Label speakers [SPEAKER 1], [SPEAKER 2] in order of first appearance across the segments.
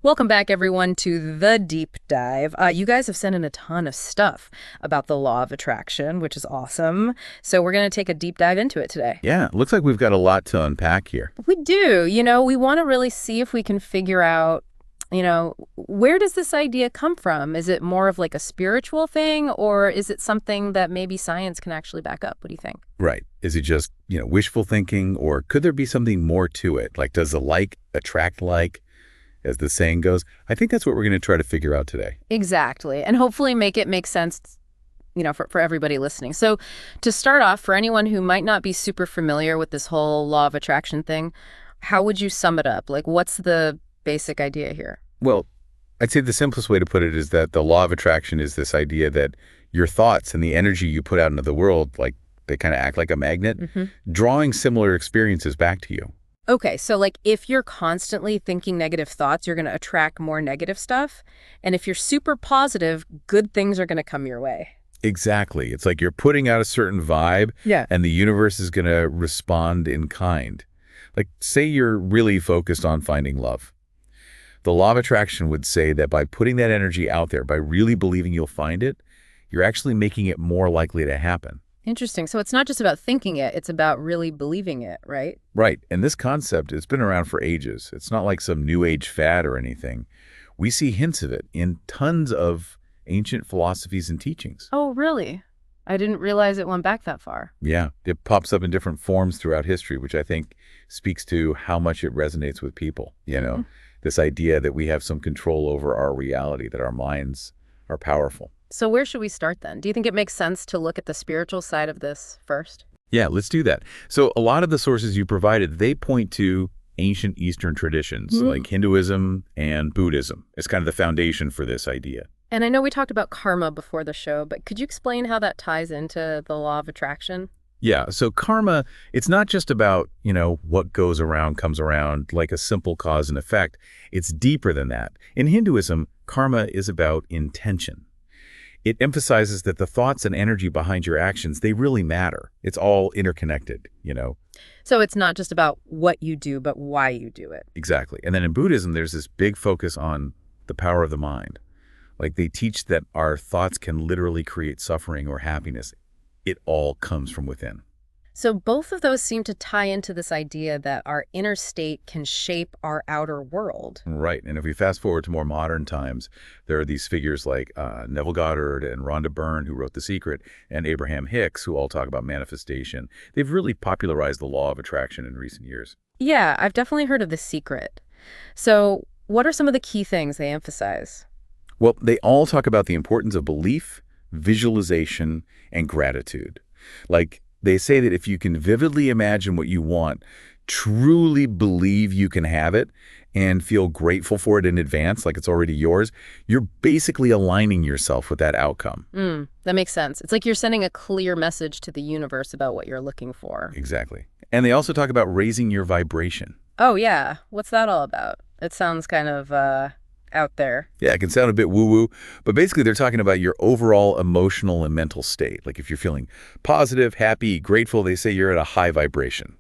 [SPEAKER 1] Welcome back, everyone, to The Deep Dive. You guys have sent in a ton of stuff about the law of attraction, which is awesome. So we're going to take a deep dive into it today.
[SPEAKER 2] Yeah, looks like we've got a lot to unpack here.
[SPEAKER 1] We do. We want to really see if we can figure out, where does this idea come from? Is it more of like a spiritual thing, or is it something that maybe science can actually back up? What do you think?
[SPEAKER 2] Right. Is it just, wishful thinking, or could there be something more to it? Like, does the like attract like, as the saying goes? I think that's what we're going to try to figure out today.
[SPEAKER 1] Exactly. And hopefully make it make sense, for everybody listening. So to start off, for anyone who might not be super familiar with this whole law of attraction thing, how would you sum it up? Like, what's the basic idea here?
[SPEAKER 2] Well, I'd say the simplest way to put it is that the law of attraction is this idea that your thoughts and the energy you put out into the world, like they kind of act like a magnet, drawing similar experiences back to you.
[SPEAKER 1] Okay, so like if you're constantly thinking negative thoughts, you're going to attract more negative stuff. And if you're super positive, good things are going to come your way.
[SPEAKER 2] Exactly. It's like you're putting out a certain vibe,
[SPEAKER 1] Yeah.
[SPEAKER 2] and the universe is going to respond in kind. Like, say you're really focused on finding love. The law of attraction would say that by putting that energy out there, by really believing you'll find it, you're actually making it more likely to happen.
[SPEAKER 1] Interesting. So it's not just about thinking it, it's about really believing it, right?
[SPEAKER 2] Right. And this concept has been around for ages. It's not like some new age fad or anything. We see hints of it in tons of ancient philosophies and teachings.
[SPEAKER 1] Oh, really? I didn't realize it went back that far.
[SPEAKER 2] Yeah, it pops up in different forms throughout history, which I think speaks to how much it resonates with people. This idea that we have some control over our reality, that our minds are powerful.
[SPEAKER 1] So where should we start then? Do you think it makes sense to look at the spiritual side of this first?
[SPEAKER 2] Yeah, let's do that. So a lot of the sources you provided, they point to ancient Eastern traditions like Hinduism and Buddhism. It's kind of the foundation for this idea.
[SPEAKER 1] And I know we talked about karma before the show, but could you explain how that ties into the law of attraction?
[SPEAKER 2] Yeah, so karma, it's not just about, what goes around comes around, like a simple cause and effect. It's deeper than that. In Hinduism, karma is about intention. It emphasizes that the thoughts and energy behind your actions, they really matter. It's all interconnected.
[SPEAKER 1] So it's not just about what you do, but why you do it.
[SPEAKER 2] Exactly. And then in Buddhism, there's this big focus on the power of the mind. Like, they teach that our thoughts can literally create suffering or happiness. It all comes from within.
[SPEAKER 1] So both of those seem to tie into this idea that our inner state can shape our outer world.
[SPEAKER 2] Right. And if we fast forward to more modern times, there are these figures like Neville Goddard and Rhonda Byrne, who wrote The Secret, and Abraham Hicks, who all talk about manifestation. They've really popularized the law of attraction in recent years.
[SPEAKER 1] Yeah, I've definitely heard of The Secret. So what are some of the key things they emphasize?
[SPEAKER 2] Well, they all talk about the importance of belief, visualization, and gratitude. Like, they say that if you can vividly imagine what you want, truly believe you can have it, and feel grateful for it in advance, like it's already yours, you're basically aligning yourself with that outcome.
[SPEAKER 1] That makes sense. It's like you're sending a clear message to the universe about what you're looking for.
[SPEAKER 2] Exactly. And they also talk about raising your vibration.
[SPEAKER 1] Oh, yeah. What's that all about? It sounds kind of out there.
[SPEAKER 2] Yeah, it can sound a bit woo-woo, but basically they're talking about your overall emotional and mental state. Like, if you're feeling positive, happy, grateful, they say you're at a high vibration.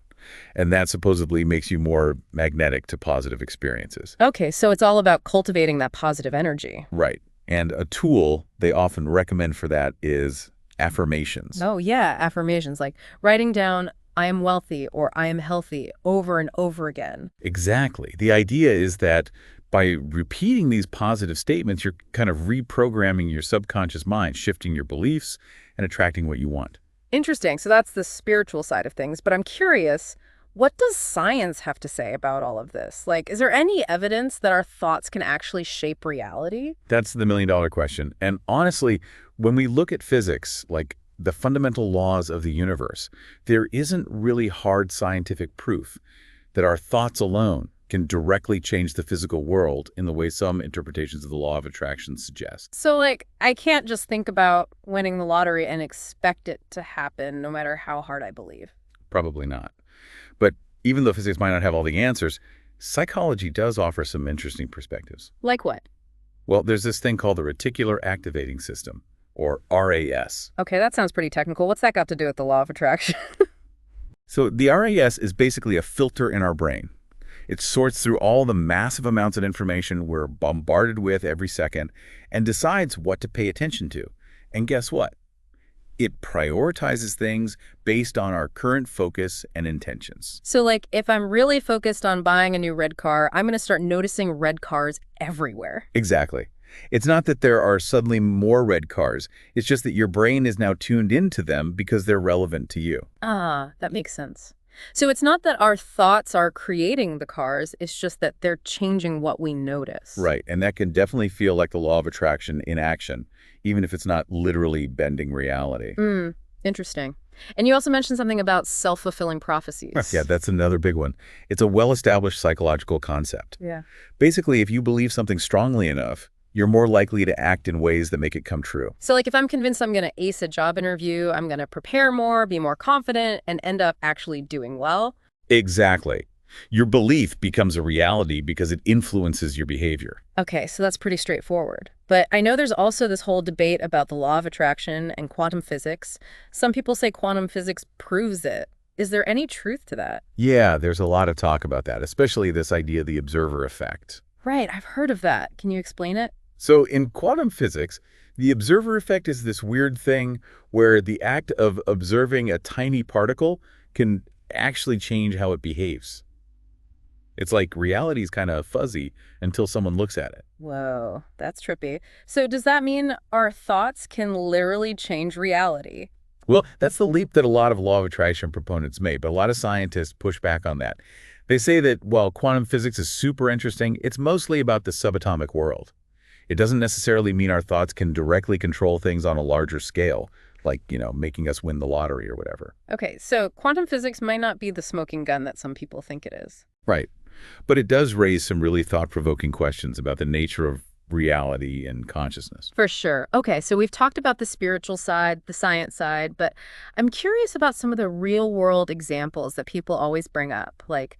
[SPEAKER 2] And that supposedly makes you more magnetic to positive experiences.
[SPEAKER 1] Okay, so it's all about cultivating that positive energy.
[SPEAKER 2] Right. And a tool they often recommend for that is affirmations.
[SPEAKER 1] Oh, yeah, affirmations like writing down, I am wealthy or I am healthy over and over again.
[SPEAKER 2] Exactly. The idea is that by repeating these positive statements, you're kind of reprogramming your subconscious mind, shifting your beliefs, and attracting what you want.
[SPEAKER 1] Interesting. So that's the spiritual side of things. But I'm curious, what does science have to say about all of this? Like, is there any evidence that our thoughts can actually shape reality?
[SPEAKER 2] That's the million-dollar question. And honestly, when we look at physics, like the fundamental laws of the universe, there isn't really hard scientific proof that our thoughts alone can directly change the physical world in the way some interpretations of the law of attraction suggest.
[SPEAKER 1] So, like, I can't just think about winning the lottery and expect it to happen no matter how hard I believe.
[SPEAKER 2] Probably not. But even though physics might not have all the answers, psychology does offer some interesting perspectives.
[SPEAKER 1] Like what?
[SPEAKER 2] Well, there's this thing called the reticular activating system, or RAS.
[SPEAKER 1] Okay, that sounds pretty technical. What's that got to do with the law of attraction?
[SPEAKER 2] So the RAS is basically a filter in our brain. It sorts through all the massive amounts of information we're bombarded with every second and decides what to pay attention to. And guess what? It prioritizes things based on our current focus and intentions.
[SPEAKER 1] So, like, if I'm really focused on buying a new red car, I'm going to start noticing red cars everywhere.
[SPEAKER 2] Exactly. It's not that there are suddenly more red cars. It's just that your brain is now tuned into them because they're relevant to you.
[SPEAKER 1] Ah, that makes sense. So it's not that our thoughts are creating the cars, it's just that they're changing what we notice.
[SPEAKER 2] Right. And that can definitely feel like the law of attraction in action, even if it's not literally bending reality.
[SPEAKER 1] Interesting. And you also mentioned something about self-fulfilling prophecies.
[SPEAKER 2] Yeah, that's another big one. It's a well-established psychological concept.
[SPEAKER 1] Yeah.
[SPEAKER 2] Basically, if you believe something strongly enough, you're more likely to act in ways that make it come true.
[SPEAKER 1] So like if I'm convinced I'm going to ace a job interview, I'm going to prepare more, be more confident, and end up actually doing well.
[SPEAKER 2] Exactly. Your belief becomes a reality because it influences your behavior.
[SPEAKER 1] Okay, so that's pretty straightforward. But I know there's also this whole debate about the law of attraction and quantum physics. Some people say quantum physics proves it. Is there any truth to that?
[SPEAKER 2] Yeah, there's a lot of talk about that, especially this idea of the observer effect.
[SPEAKER 1] Right, I've heard of that. Can you explain it?
[SPEAKER 2] So in quantum physics, the observer effect is this weird thing where the act of observing a tiny particle can actually change how it behaves. It's like reality is kind of fuzzy until someone looks at it.
[SPEAKER 1] Whoa, that's trippy. So does that mean our thoughts can literally change reality?
[SPEAKER 2] Well, that's the leap that a lot of law of attraction proponents make, but a lot of scientists push back on that. They say that while quantum physics is super interesting, it's mostly about the subatomic world. It doesn't necessarily mean our thoughts can directly control things on a larger scale, like, making us win the lottery or whatever.
[SPEAKER 1] Okay, so quantum physics might not be the smoking gun that some people think it is.
[SPEAKER 2] Right. But it does raise some really thought-provoking questions about the nature of reality and consciousness.
[SPEAKER 1] For sure. Okay, so we've talked about the spiritual side, the science side, but I'm curious about some of the real-world examples that people always bring up, like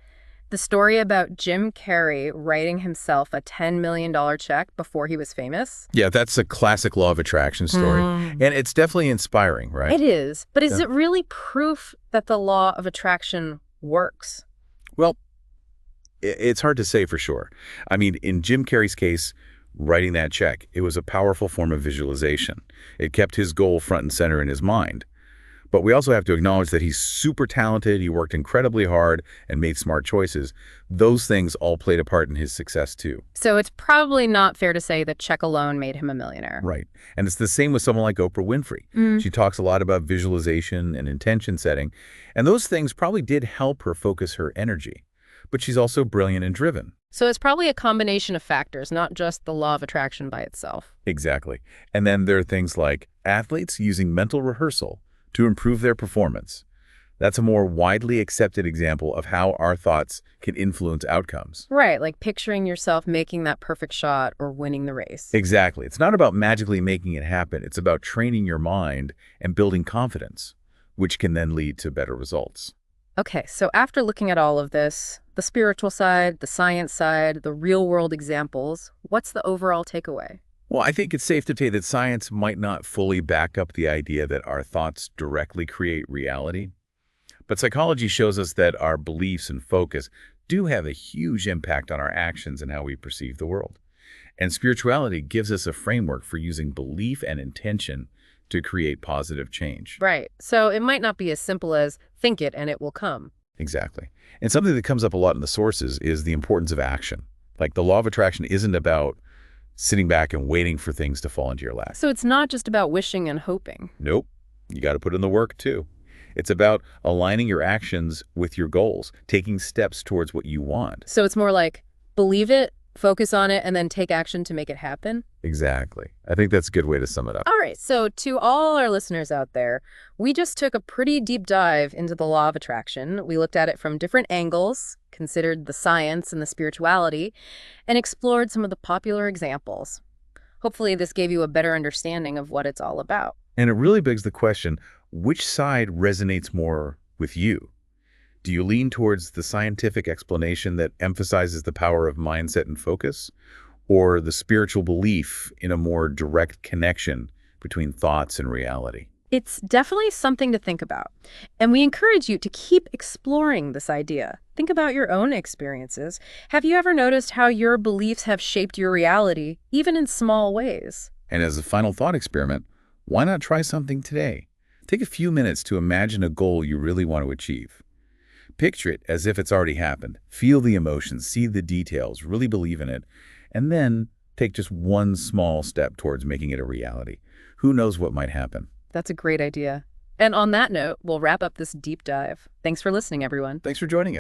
[SPEAKER 1] the story about Jim Carrey writing himself a $10 million check before he was famous.
[SPEAKER 2] Yeah, that's a classic law of attraction story. And it's definitely inspiring, right?
[SPEAKER 1] It is. But is it really proof that the law of attraction works?
[SPEAKER 2] Well, it's hard to say for sure. I mean, in Jim Carrey's case, writing that check, it was a powerful form of visualization. It kept his goal front and center in his mind. But we also have to acknowledge that he's super talented, he worked incredibly hard, and made smart choices. Those things all played a part in his success, too.
[SPEAKER 1] So it's probably not fair to say that check alone made him a millionaire.
[SPEAKER 2] Right. And it's the same with someone like Oprah Winfrey. She talks a lot about visualization and intention setting, and those things probably did help her focus her energy. But she's also brilliant and driven.
[SPEAKER 1] So it's probably a combination of factors, not just the law of attraction by itself.
[SPEAKER 2] Exactly. And then there are things like athletes using mental rehearsal to improve their performance. That's a more widely accepted example of how our thoughts can influence outcomes.
[SPEAKER 1] Right, like picturing yourself making that perfect shot or winning the race.
[SPEAKER 2] Exactly. It's not about magically making it happen. It's about training your mind and building confidence, which can then lead to better results.
[SPEAKER 1] Okay, so after looking at all of this, the spiritual side, the science side, the real-world examples, what's the overall takeaway?
[SPEAKER 2] Well, I think it's safe to say that science might not fully back up the idea that our thoughts directly create reality. But psychology shows us that our beliefs and focus do have a huge impact on our actions and how we perceive the world. And spirituality gives us a framework for using belief and intention to create positive change.
[SPEAKER 1] Right, so it might not be as simple as think it and it will come.
[SPEAKER 2] Exactly. And something that comes up a lot in the sources is the importance of action. Like the law of attraction isn't about sitting back and waiting for things to fall into your lap.
[SPEAKER 1] So it's not just about wishing and hoping.
[SPEAKER 2] Nope. You got to put in the work, too. It's about aligning your actions with your goals, taking steps towards what you want.
[SPEAKER 1] So it's more like believe it, focus on it, and then take action to make it happen?
[SPEAKER 2] Exactly. I think that's a good way to sum it up.
[SPEAKER 1] All right, so to all our listeners out there, we just took a pretty deep dive into the law of attraction. We looked at it from different angles, considered the science and the spirituality, and explored some of the popular examples. Hopefully this gave you a better understanding of what it's all about.
[SPEAKER 2] And it really begs the question, which side resonates more with you? Do you lean towards the scientific explanation that emphasizes the power of mindset and focus, or the spiritual belief in a more direct connection between thoughts and reality?
[SPEAKER 1] It's definitely something to think about, and we encourage you to keep exploring this idea. think about your own experiences. Have you ever noticed how your beliefs have shaped your reality, even in small ways?
[SPEAKER 2] And as a final thought experiment, why not try something today? Take a few minutes to imagine a goal you really want to achieve. Picture it as if it's already happened. Feel the emotions, see the details, really believe in it, and then take just one small step towards making it a reality. Who knows what might happen?
[SPEAKER 1] That's a great idea. And on that note, we'll wrap up this deep dive. Thanks for listening, everyone.
[SPEAKER 2] Thanks for joining us.